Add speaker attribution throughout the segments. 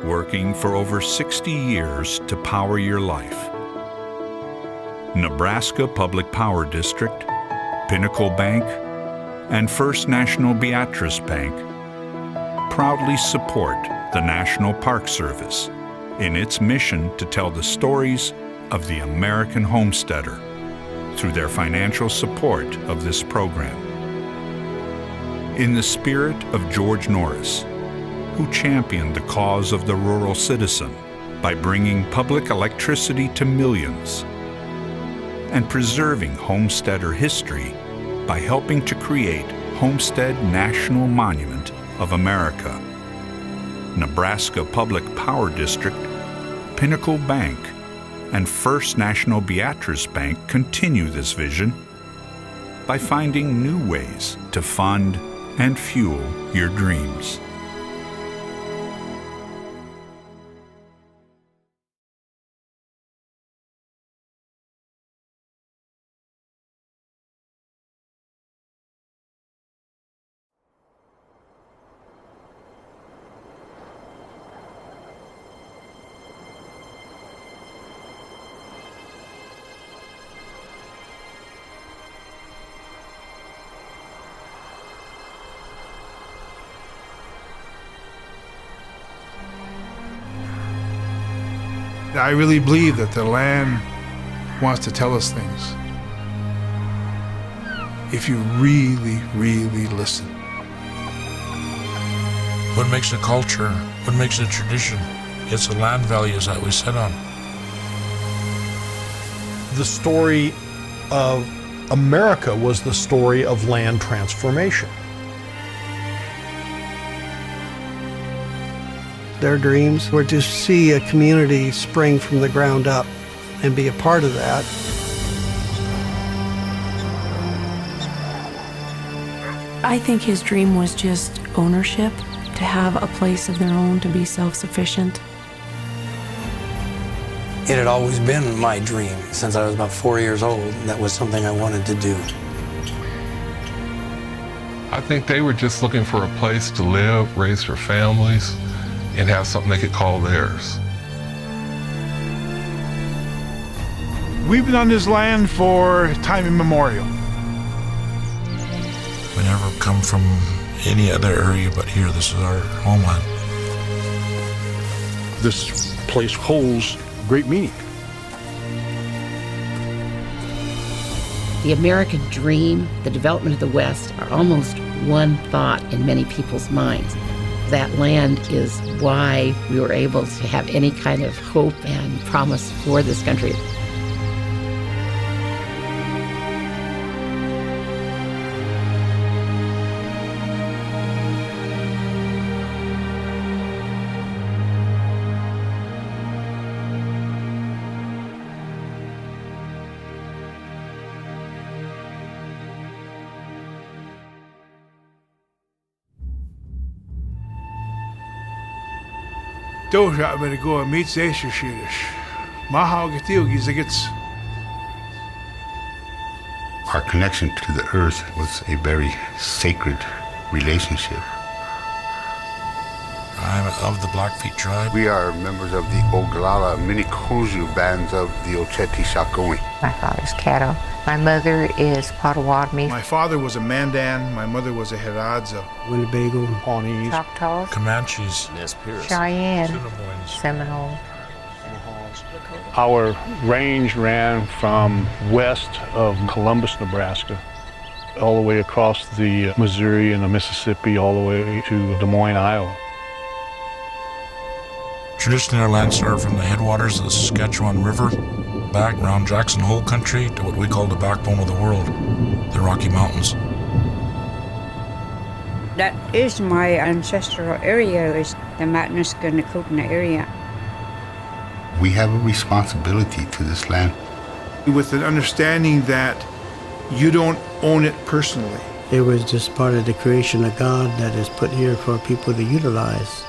Speaker 1: working for over 60 years to power your life. Nebraska Public Power District, Pinnacle Bank, and First National Beatrice Bank proudly support the National Park Service in its mission to tell the stories of the American homesteader through their financial support of this program. In the spirit of George Norris, who championed the cause of the rural citizen by bringing public electricity to millions and preserving homesteader history by helping to create Homestead National Monument of America, Nebraska Public Power District, Pinnacle Bank, and First National Beatrice Bank continue this vision by finding new ways to fund and fuel your dreams.
Speaker 2: I really believe that the land wants to tell us things if you really, really listen.
Speaker 3: What makes a culture, what makes a tradition, it's the land values that we sit on.
Speaker 4: The story of America was the story of land transformation.
Speaker 5: Their dreams were to see a community spring from the ground up and be a part of that.
Speaker 6: I think his dream was just ownership, to have a place of their own, to be self-sufficient.
Speaker 7: It had always been my dream since I was about 4 years old. That was something I wanted to do.
Speaker 8: I think they were just looking for a place to live, raise their families, and have something they could call theirs.
Speaker 2: We've been on this land for time immemorial.
Speaker 3: We never come from any other area but here. This is our homeland.
Speaker 4: This place holds great meaning.
Speaker 9: The American dream, the development of the West are almost one thought in many people's minds. That land is why we were able to have any kind of hope and promise for this country.
Speaker 2: Those out there go and meet Zeshershidish. Maha Gatil Gizigits.
Speaker 10: Our connection to the earth was a very sacred relationship.
Speaker 3: I'm of the Blackfeet tribe.
Speaker 10: We are members of the Oglala Minikoju bands of the Ocheti Shakoi.
Speaker 11: My father's Caddo. My mother is Potawatomi.
Speaker 2: My father was a Mandan. My mother was a Heradza.
Speaker 5: Winnebago,
Speaker 4: Pawnees,
Speaker 11: Choctaws,
Speaker 3: Comanches,
Speaker 11: Cheyenne,
Speaker 3: Assiniboines,
Speaker 11: Seminole.
Speaker 12: Our range ran from west of Columbus, Nebraska, all the way across the Missouri and the Mississippi, all the way to Des Moines, Iowa.
Speaker 3: Traditionally, our land started from the headwaters of the Saskatchewan River, back around Jackson Hole country to what we call the backbone of the world, the Rocky Mountains.
Speaker 13: That is my ancestral area, is the Matanuska and the Kootenai area.
Speaker 10: We have a responsibility to this land.
Speaker 2: With an understanding that you don't own it personally.
Speaker 5: It was just part of the creation of God that is put here for people to utilize.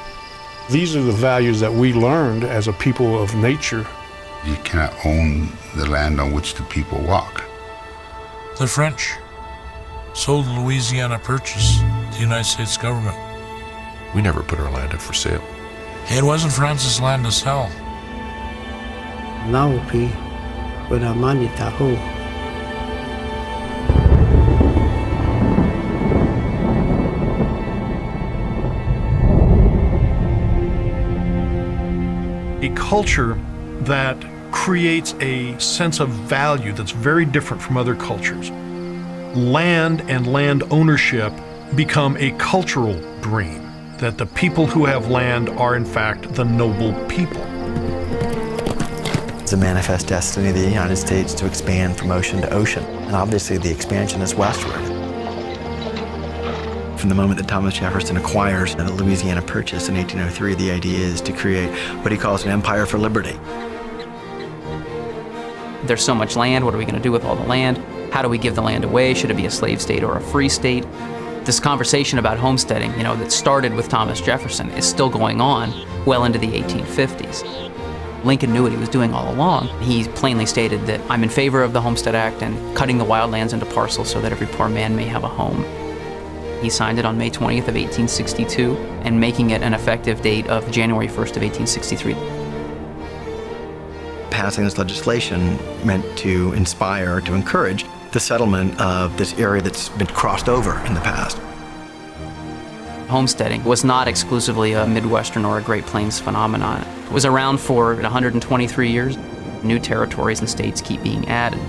Speaker 12: These are the values that we learned as a people of nature.
Speaker 10: You cannot own the land on which the people walk.
Speaker 3: The French sold the Louisiana Purchase to the United States government.
Speaker 14: We never put our land up for sale.
Speaker 3: It wasn't Francis' land to sell.
Speaker 5: Naupi, Wadamani Tahu.
Speaker 4: A culture that creates a sense of value that's very different from other cultures. Land and land ownership become a cultural dream, that the people who have land are in fact the noble people.
Speaker 14: It's a manifest destiny of the United States to expand from ocean to ocean, and obviously the expansion is westward. From the moment that Thomas Jefferson acquires the Louisiana Purchase in 1803, the idea is to create what he calls an empire for liberty.
Speaker 15: There's so much land, what are we going to do with all the land? How do we give the land away? Should it be a slave state or a free state? This conversation about homesteading, that started with Thomas Jefferson is still going on well into the 1850s. Lincoln knew what he was doing all along. He plainly stated that I'm in favor of the Homestead Act and cutting the wild lands into parcels so that every poor man may have a home. He signed it on May 20th of 1862 and making it an effective date of January 1st of 1863.
Speaker 14: Passing this legislation meant to inspire, to encourage the settlement of this area that's been crossed over in the past.
Speaker 15: Homesteading was not exclusively a Midwestern or a Great Plains phenomenon. It was around for 123 years. New territories and states keep being added.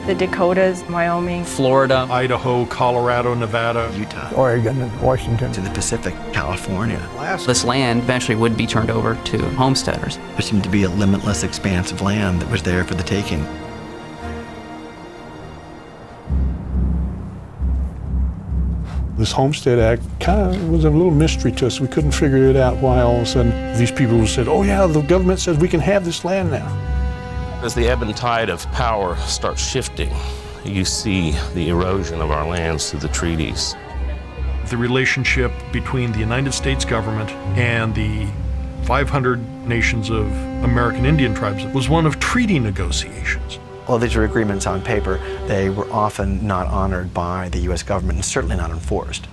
Speaker 16: The Dakotas, Wyoming,
Speaker 15: Florida,
Speaker 4: Idaho, Colorado, Nevada,
Speaker 14: Utah,
Speaker 17: Oregon, and Washington,
Speaker 14: to the Pacific, California.
Speaker 15: This land eventually would be turned over to homesteaders.
Speaker 14: There seemed to be a limitless expanse of land that was there for the taking.
Speaker 12: This Homestead Act kind of was a little mystery to us. We couldn't figure it out why all of a sudden these people said, oh yeah, the government says we can have this land now.
Speaker 18: As the ebb and tide of power starts shifting, you see the erosion of our lands through the treaties.
Speaker 4: The relationship between the United States government and the 500 nations of American Indian tribes was one of treaty negotiations.
Speaker 14: Well, these were agreements on paper. They were often not honored by the U.S. government and certainly not enforced.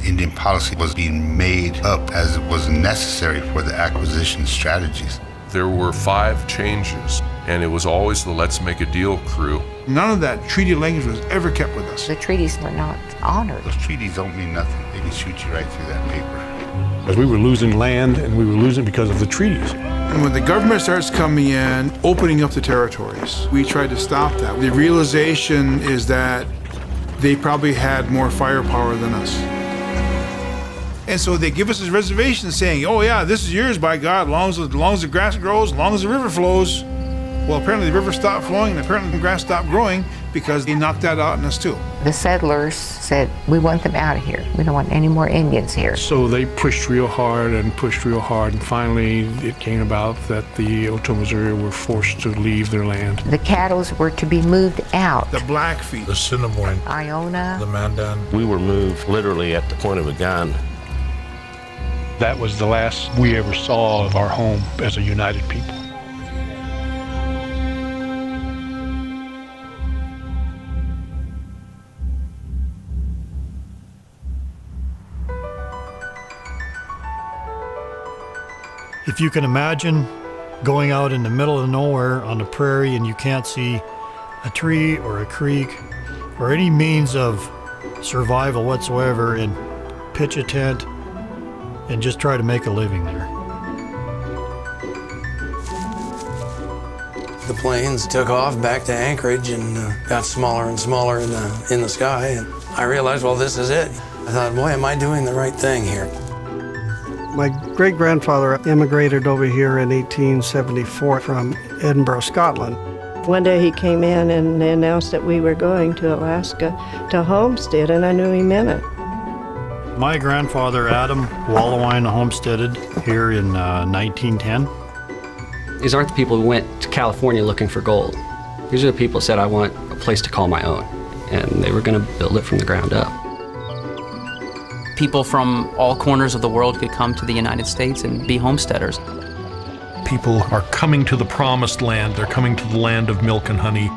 Speaker 10: Indian policy was being made up as it was necessary for the acquisition strategies.
Speaker 8: There were 5 changes, and it was always the let's make a deal crew.
Speaker 2: None of that treaty language was ever kept with us.
Speaker 11: The treaties were not honored.
Speaker 10: Those treaties don't mean nothing. They can shoot you right through that paper.
Speaker 12: Because we were losing land, and we were losing because of the treaties.
Speaker 2: And when the government starts coming in, opening up the territories, we tried to stop that. The realization is that they probably had more firepower than us. And so they give us this reservation saying, oh yeah, this is yours by God, as long as the grass grows, as long as the river flows. Well, apparently the river stopped flowing, and apparently the grass stopped growing because they knocked that out on us too.
Speaker 11: The settlers said, we want them out of here. We don't want any more Indians here.
Speaker 12: So they pushed real hard, and finally it came about that the Otoe, Missouri were forced to leave their land.
Speaker 11: The cattle were to be moved out.
Speaker 2: The Blackfeet,
Speaker 3: the Assiniboine,
Speaker 11: Iona,
Speaker 3: the Mandan.
Speaker 18: We were moved literally at the point of a gun.
Speaker 12: That was the last we ever saw of our home as a united people.
Speaker 19: If you can imagine going out in the middle of nowhere on the prairie and you can't see a tree or a creek or any means of survival whatsoever, and pitch a tent and just try to make a living there.
Speaker 7: The planes took off back to Anchorage and got smaller and smaller in the sky, and I realized, well, this is it. I thought, boy, am I doing the right thing here.
Speaker 5: My great-grandfather immigrated over here in 1874 from Edinburgh, Scotland.
Speaker 20: One day he came in and they announced that we were going to Alaska to homestead, and I knew he meant it.
Speaker 19: My grandfather, Adam Wallowine, homesteaded here in 1910.
Speaker 21: These aren't the people who went to California looking for gold. These are the people who said, I want a place to call my own. And they were going to build it from the ground up.
Speaker 15: People from all corners of the world could come to the United States and be homesteaders.
Speaker 4: People are coming to the promised land. They're coming to the land of milk and honey.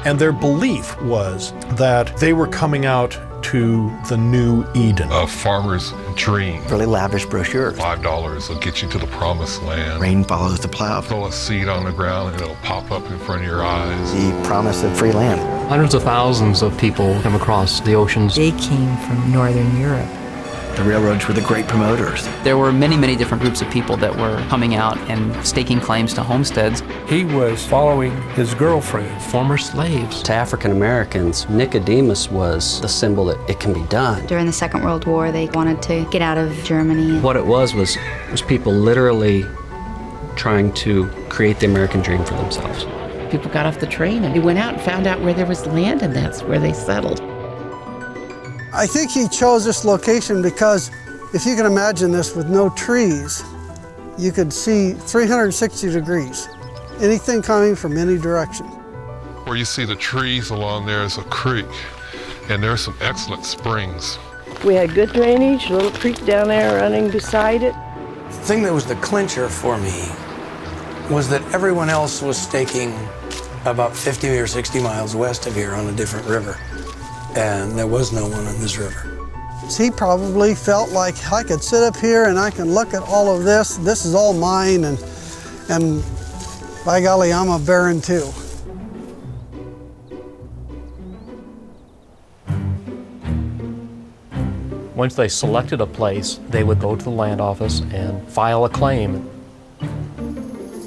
Speaker 4: And their belief was that they were coming out to the new Eden.
Speaker 8: A farmer's dream.
Speaker 14: Really lavish brochures.
Speaker 8: $5 will get you to the promised land.
Speaker 14: Rain follows the plow.
Speaker 8: Throw a seed on the ground and it'll pop up in front of your eyes.
Speaker 14: The promise of free land.
Speaker 21: Hundreds of thousands of people come across the oceans.
Speaker 17: They came from Northern Europe.
Speaker 14: The railroads were the great promoters.
Speaker 15: There were many, many different groups of people that were coming out and staking claims to homesteads.
Speaker 22: He was following his girlfriend.
Speaker 21: Former slaves. To African Americans, Nicodemus was the symbol that it can be done.
Speaker 23: During the Second World War, they wanted to get out of Germany.
Speaker 21: What it was people literally trying to create the American dream for themselves.
Speaker 9: People got off the train and they went out and found out where there was land, and that's where they settled.
Speaker 5: I think he chose this location because if you can imagine this with no trees, you could see 360 degrees, anything coming from any direction.
Speaker 8: Where you see the trees along there is a creek, and there's some excellent springs.
Speaker 20: We had good drainage, a little creek down there running beside it.
Speaker 7: The thing that was the clincher for me was that everyone else was staking about 50 or 60 miles west of here on a different river. And there was no one on this river.
Speaker 5: He probably felt like I could sit up here and I can look at all of this. This is all mine, and by golly, I'm a baron too.
Speaker 17: Once they selected a place, they would go to the land office and file a claim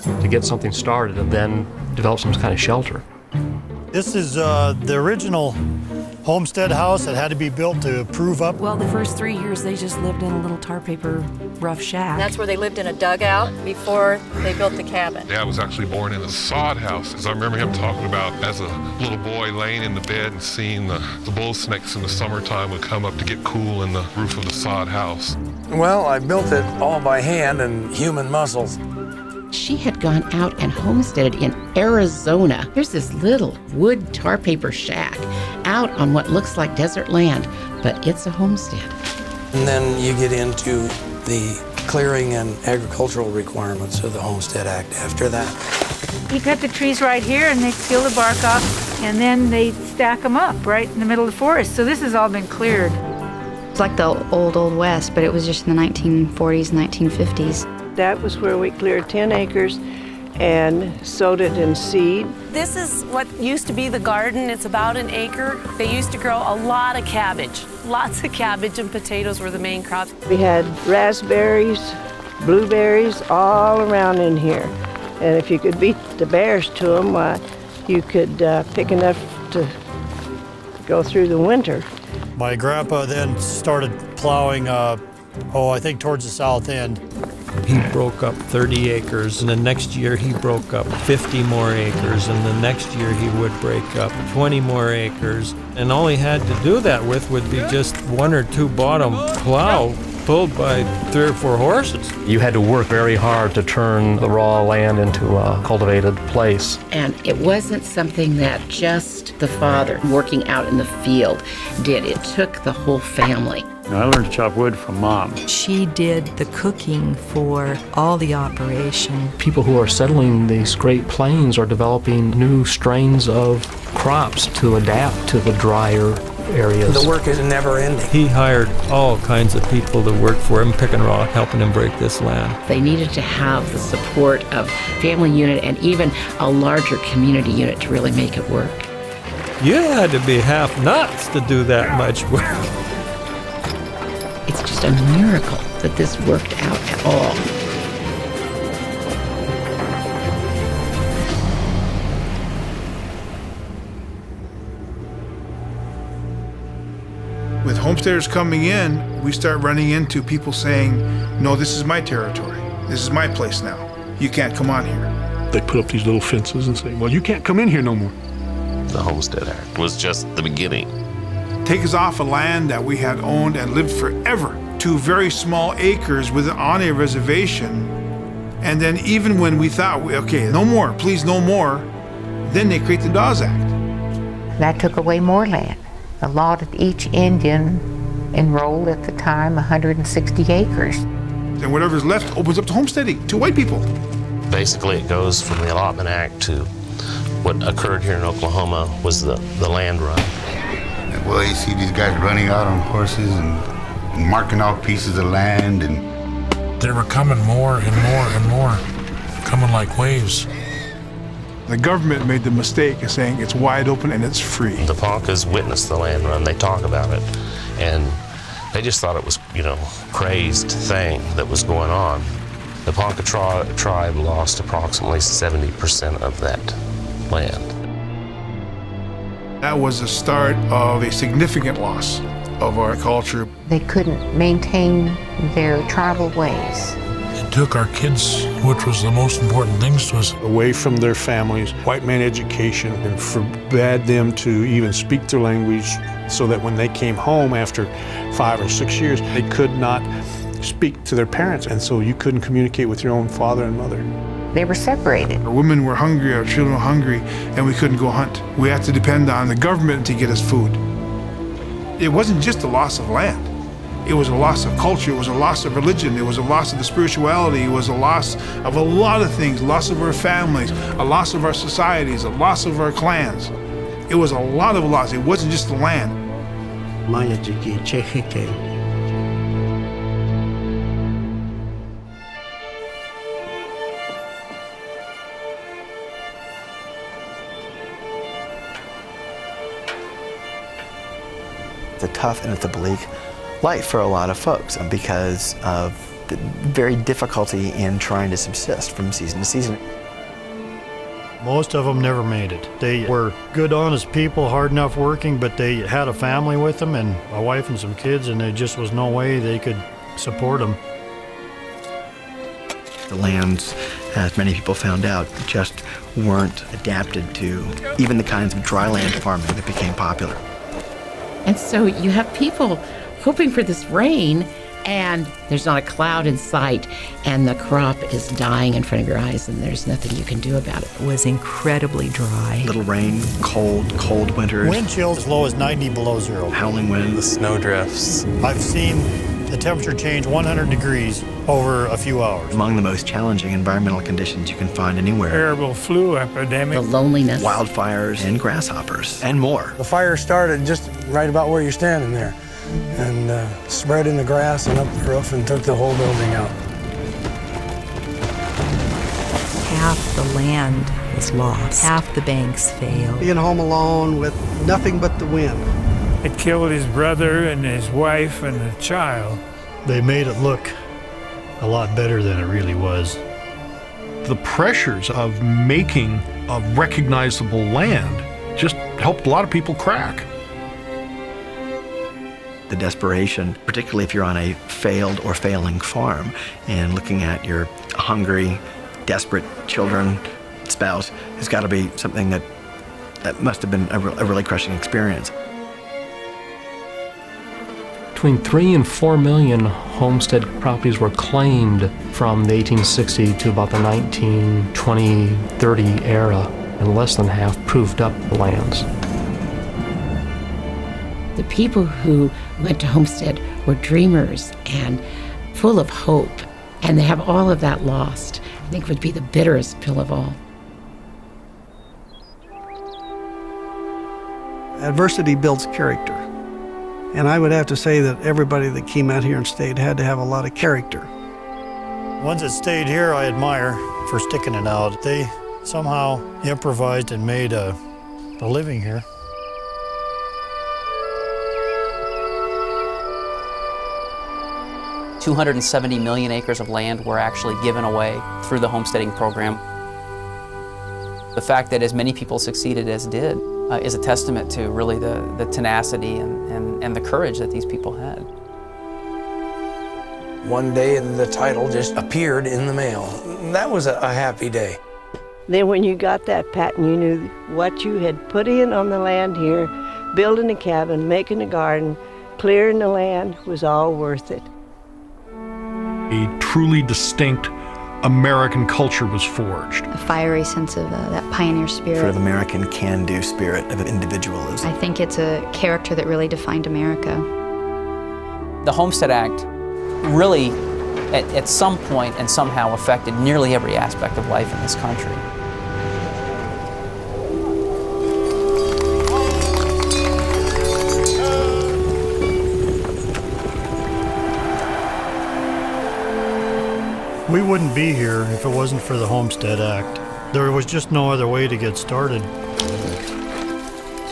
Speaker 17: to get something started and then develop some kind of shelter.
Speaker 19: This is the original homestead house that had to be built to prove up.
Speaker 6: Well, the first 3 years, they just lived in a little tar paper rough shack.
Speaker 24: That's where they lived in a dugout before they built the cabin.
Speaker 8: Dad was actually born in a sod house, as I remember him talking about as a little boy laying in the bed and seeing the bull snakes in the summertime would come up to get cool in the roof of the sod house.
Speaker 7: Well, I built it all by hand and human muscles.
Speaker 9: She had gone out and homesteaded in Arizona. There's this little wood tar paper shack out on what looks like desert land, but it's a homestead.
Speaker 7: And then you get into the clearing and agricultural requirements of the Homestead Act after that.
Speaker 25: You cut the trees right here and they peel the bark off and then they stack them up right in the middle of the forest. So this has all been cleared.
Speaker 23: It's like the old West, but it was just in the 1940s, 1950s.
Speaker 20: That was where we cleared 10 acres and sowed it in seed.
Speaker 24: This is what used to be the garden. It's about an acre. They used to grow a lot of cabbage. Lots of cabbage and potatoes were the main crops.
Speaker 20: We had raspberries, blueberries all around in here. And if you could beat the bears to them, you could pick enough to go through the winter.
Speaker 19: My grandpa then started plowing, I think towards the south end.
Speaker 22: He broke up 30 acres, and the next year he broke up 50 more acres, and the next year he would break up 20 more acres. And all he had to do that with would be just 1 or 2 bottom plow pulled by 3 or 4 horses.
Speaker 17: You had to work very hard to turn the raw land into a cultivated place.
Speaker 9: And it wasn't something that just the father working out in the field did. It took the whole family.
Speaker 12: I learned to chop wood from Mom.
Speaker 17: She did the cooking for all the operation. People who are settling these Great Plains are developing new strains of crops to adapt to the drier areas.
Speaker 7: The work is never ending.
Speaker 22: He hired all kinds of people to work for him, picking rock, helping him break this land.
Speaker 9: They needed to have the support of family unit and even a larger community unit to really make it work.
Speaker 22: You had to be half nuts to do that much work.
Speaker 9: It's just a miracle that this worked out at all.
Speaker 2: With homesteaders coming in, we start running into people saying, no, this is my territory. This is my place now. You can't come on here.
Speaker 12: They put up these little fences and say, well, you can't come in here no more.
Speaker 18: The Homestead Act was just the beginning.
Speaker 2: Take us off of land that we had owned and lived forever to very small acres on a reservation. And then even when we thought, okay, no more, please no more, then they create the Dawes Act.
Speaker 11: That took away more land. Allotted each Indian enrolled at the time 160 acres.
Speaker 2: And whatever's left opens up to homesteading, to white people.
Speaker 18: Basically, it goes from the Allotment Act to what occurred here in Oklahoma was the land run.
Speaker 1: Well, you see these guys running out on horses and marking out pieces of land, and
Speaker 3: they were coming more and more and more, coming like waves.
Speaker 2: The government made the mistake of saying it's wide open and it's free.
Speaker 18: The Poncas witnessed the land run. They talk about it, and they just thought it was, crazed thing that was going on. The Ponca tribe lost approximately 70% of that land.
Speaker 2: That was the start of a significant loss of our culture.
Speaker 11: They couldn't maintain their tribal ways.
Speaker 3: It took our kids, which was the most important things to us,
Speaker 12: away from their families, white man education, and forbade them to even speak their language, so that when they came home after 5 or 6 years, they could not speak to their parents, and so you couldn't communicate with your own father and mother.
Speaker 11: They were separated.
Speaker 2: Our women were hungry, our children were hungry, and we couldn't go hunt. We had to depend on the government to get us food. It wasn't just a loss of land. It was a loss of culture, it was a loss of religion, it was a loss of the spirituality, it was a loss of a lot of things, loss of our families, a loss of our societies, a loss of our clans. It was a lot of loss, it wasn't just the land.
Speaker 14: It's a tough and it's a bleak life for a lot of folks because of the very difficulty in trying to subsist from season to season.
Speaker 19: Most of them never made it. They were good, honest people, hard enough working, but they had a family with them and a wife and some kids, and there just was no way they could support them.
Speaker 14: The lands, as many people found out, just weren't adapted to even the kinds of dry land farming that became popular.
Speaker 9: And so you have people hoping for this rain, and there's not a cloud in sight, and the crop is dying in front of your eyes, and there's nothing you can do about it.
Speaker 10: It was incredibly dry.
Speaker 14: Little rain, cold winters.
Speaker 19: Wind chills as low as 90 below zero.
Speaker 14: Howling winds.
Speaker 13: The snow drifts.
Speaker 19: I've seen the temperature change 100 degrees over a few hours.
Speaker 14: Among the most challenging environmental conditions you can find anywhere.
Speaker 16: Terrible flu epidemic.
Speaker 9: The loneliness.
Speaker 14: Wildfires and grasshoppers and more.
Speaker 7: The fire started just right about where you're standing there, and spread in the grass and up the roof and took the whole building out.
Speaker 10: Half the land was lost. Half the banks failed.
Speaker 5: Being home alone with nothing but the wind.
Speaker 16: It killed his brother and his wife and a child.
Speaker 19: They made it look a lot better than it really was.
Speaker 4: The pressures of making a recognizable land just helped a lot of people crack.
Speaker 14: The desperation, particularly if you're on a failed or failing farm and looking at your hungry, desperate children, spouse, has got to be something that must have been a really crushing experience.
Speaker 17: Between 3 and 4 million homestead properties were claimed from the 1860 to about the 1920, 30 era, and less than half proved up the lands.
Speaker 9: The people who went to Homestead were dreamers and full of hope, and they have all of that lost. I think would be the bitterest pill of all.
Speaker 5: Adversity builds character. And I would have to say that everybody that came out here and stayed had to have a lot of character.
Speaker 19: Ones that stayed here I admire for sticking it out. They somehow improvised and made a living here.
Speaker 15: $270 million acres of land were actually given away through the homesteading program. The fact that as many people succeeded as did is a testament to really the tenacity and the courage that these people had.
Speaker 7: One day the title just appeared in the mail. That was a happy day.
Speaker 20: Then when you got that patent, you knew what you had put in on the land here, building a cabin, making a garden, clearing the land was all worth it.
Speaker 4: A truly distinct American culture was forged.
Speaker 23: A fiery sense of that pioneer spirit.
Speaker 14: Sort of American can-do spirit of individualism.
Speaker 23: I think it's a character that really defined America.
Speaker 15: The Homestead Act really, at some point and somehow, affected nearly every aspect of life in this country.
Speaker 19: We wouldn't be here if it wasn't for the Homestead Act. There was just no other way to get started.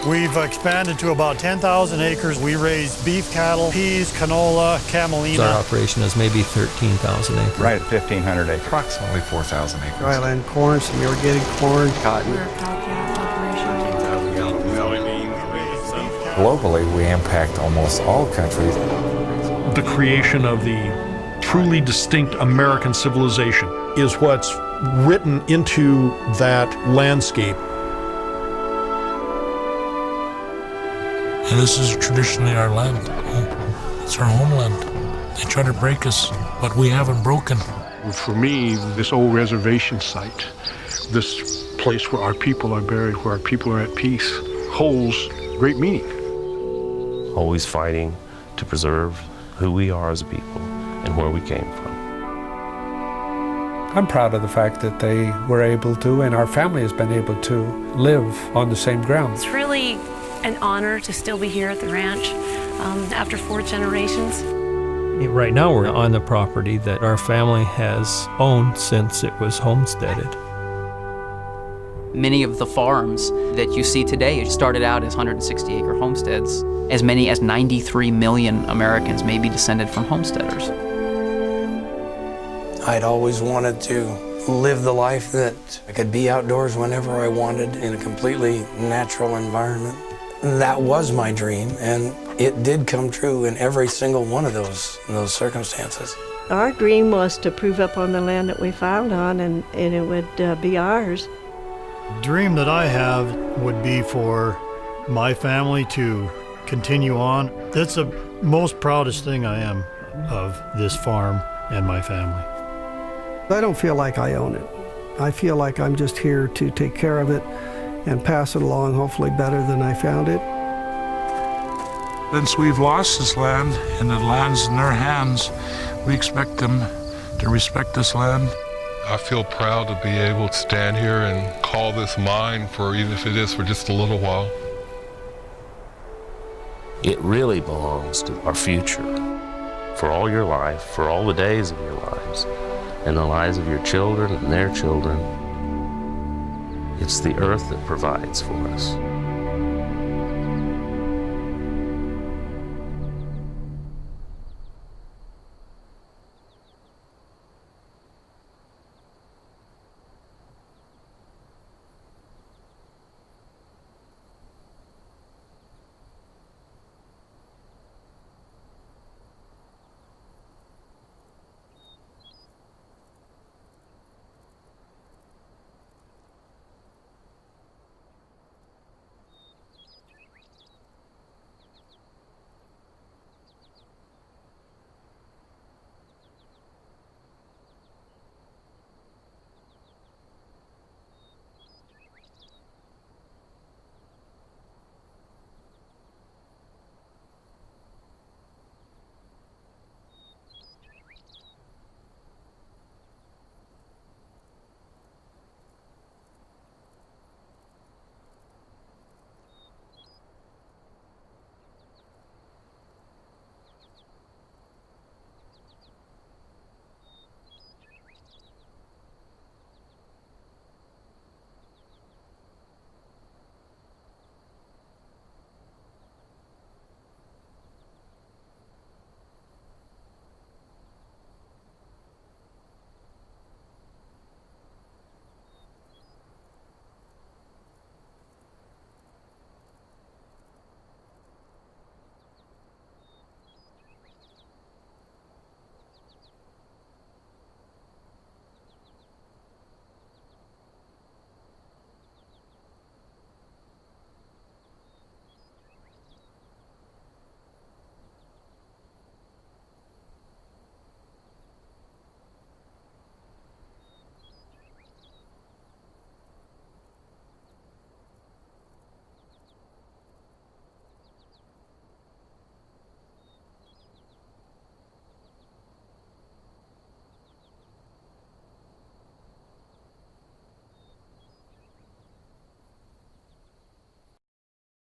Speaker 19: We've expanded to about 10,000 acres. We raise beef cattle, peas, canola, camelina.
Speaker 22: Our operation is maybe 13,000 acres.
Speaker 6: Right at 1,500 acres. Approximately 4,000 acres.
Speaker 5: Dryland corn, some irrigated corn,
Speaker 6: Cotton.
Speaker 23: We're a cow-calf operation.
Speaker 6: Globally, we impact almost all countries.
Speaker 4: The creation of the truly distinct American civilization is what's written into that landscape.
Speaker 3: And this is traditionally our land. It's our homeland. They try to break us, but we haven't broken.
Speaker 2: For me, this old reservation site, this place where our people are buried, where our people are at peace, holds great meaning.
Speaker 18: Always fighting to preserve who we are as a people and where we came from.
Speaker 8: I'm proud of the fact that they were able to, and our family has been able to, live on the same ground.
Speaker 24: It's really an honor to still be here at the ranch after 4 generations.
Speaker 22: Right now we're on the property that our family has owned since it was homesteaded.
Speaker 15: Many of the farms that you see today started out as 160-acre homesteads. As many as 93 million Americans may be descended from homesteaders.
Speaker 7: I'd always wanted to live the life that I could be outdoors whenever I wanted in a completely natural environment. That was my dream, and it did come true in every single one of those circumstances.
Speaker 20: Our dream was to prove up on the land that we filed on, and it would be ours.
Speaker 19: The dream that I have would be for my family to continue on. That's the most proudest thing I am of this farm and my family.
Speaker 5: I don't feel like I own it. I feel like I'm just here to take care of it and pass it along, hopefully better than I found it.
Speaker 3: Since we've lost this land and the land's in their hands, we expect them to respect this land.
Speaker 13: I feel proud to be able to stand here and call this mine, for even if it is for just a little while.
Speaker 18: It really belongs to our future. For all your life, for all the days of your lives, and the lives of your children and their children. It's the earth that provides for us.